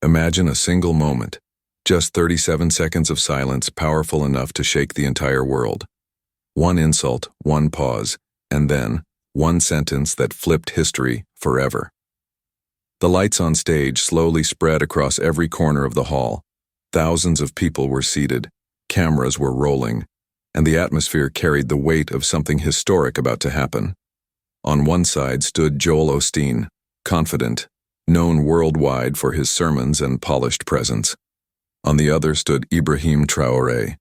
Imagine a single moment, just 37 seconds of silence powerful enough to shake the entire world. One insult, one pause, and then one sentence that flipped history forever. The lights on stage slowly spread across every corner of the hall. Thousands of people were seated, cameras were rolling, and the atmosphere carried the weight of something historic about to happen. On one side stood Joel Osteen, confident, known worldwide for his sermons and polished presence. On the other stood Ibrahim Traoré,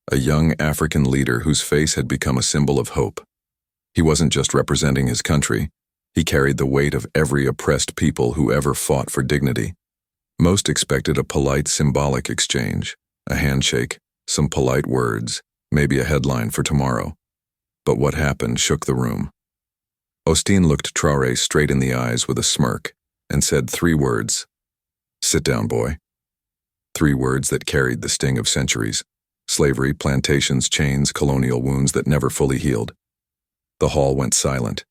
a young African leader whose face had become a symbol of hope. He wasn't just representing his country, he carried the weight of every oppressed people who ever fought for dignity. Most expected a polite symbolic exchange, a handshake, some polite words, maybe a headline for tomorrow. But what happened shook the room. Osteen looked Traoré straight in the eyes with a smirk and said 3 words. "Sit down, boy." 3 words that carried the sting of centuries. Slavery, plantations, chains, colonial wounds that never fully healed. The hall went silent.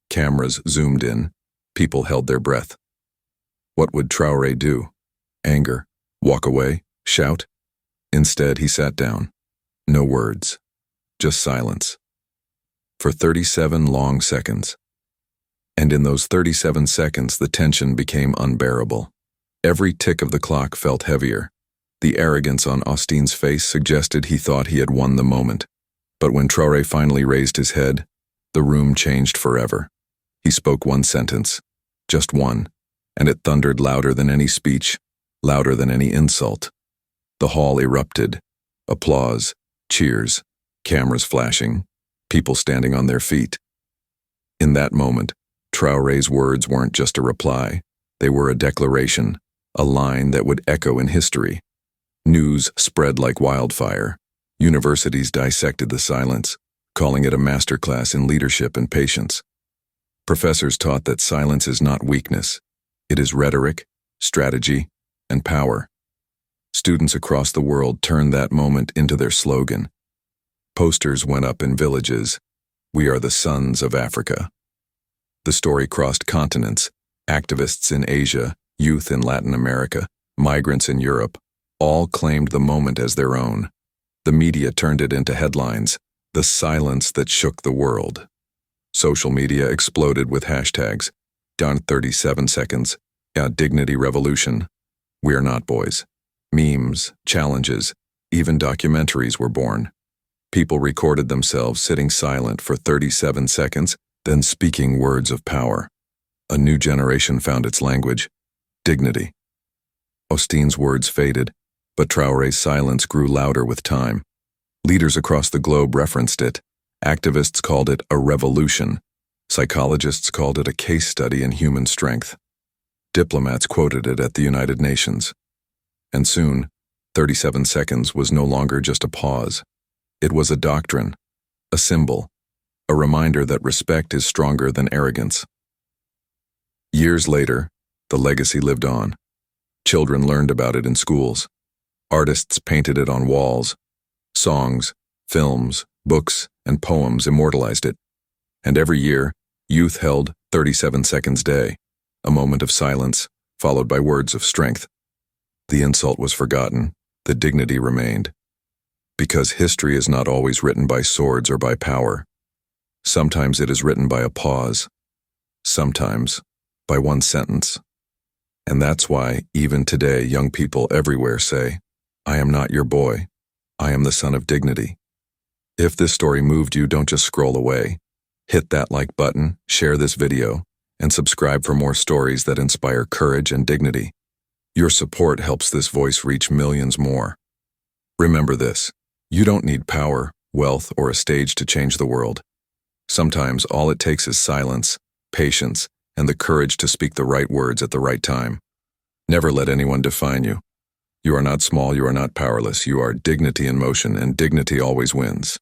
Cameras zoomed in. People held their breath. What would Traoré do? Anger? Walk away? Shout? Instead, he sat down. No words. Just silence. For 37 long seconds. And in those 37 seconds, the tension became unbearable. Every tick of the clock felt heavier. The arrogance on Osteen's face suggested he thought he had won the moment. But when Traoré finally raised his head, the room changed forever. He spoke one sentence, just one, and it thundered louder than any speech, louder than any insult. The hall erupted. Applause, cheers, cameras flashing, people standing on their feet. In that moment, Traoré's words weren't just a reply. They were a declaration, a line that would echo in history. News spread like wildfire. Universities dissected the silence, calling it a masterclass in leadership and patience. Professors taught that silence is not weakness. It is rhetoric, strategy, and power. Students across the world turned that moment into their slogan. Posters went up in villages. "We are the sons of Africa." The story crossed continents. Activists in Asia, youth in Latin America, migrants in Europe, all claimed the moment as their own. The media turned it into headlines, the silence that shook the world. Social media exploded with hashtags, down 37 seconds, dignity revolution, we are not boys. Memes, challenges, even documentaries were born. People recorded themselves sitting silent for 37 seconds, then speaking words of power. A new generation found its language, dignity. Osteen's words faded, but Traoré's silence grew louder with time. Leaders across the globe referenced it. Activists called it a revolution. Psychologists called it a case study in human strength. Diplomats quoted it at the United Nations. And soon, 37 seconds was no longer just a pause. It was a doctrine, a symbol, a reminder that respect is stronger than arrogance. Years later, the legacy lived on. Children learned about it in schools. Artists painted it on walls. Songs, films, books, and poems immortalized it. And every year, youth held 37 Seconds Day, a moment of silence, followed by words of strength. The insult was forgotten, the dignity remained. Because history is not always written by swords or by power. Sometimes it is written by a pause. Sometimes by one sentence. And that's why, even today, young people everywhere say, "I am not your boy. I am the son of dignity." If this story moved you, don't just scroll away. Hit that like button, share this video, and subscribe for more stories that inspire courage and dignity. Your support helps this voice reach millions more. Remember this, you don't need power, wealth, or a stage to change the world. Sometimes all it takes is silence, patience, and the courage to speak the right words at the right time. Never let anyone define you. You are not small, you are not powerless, you are dignity in motion, and dignity always wins.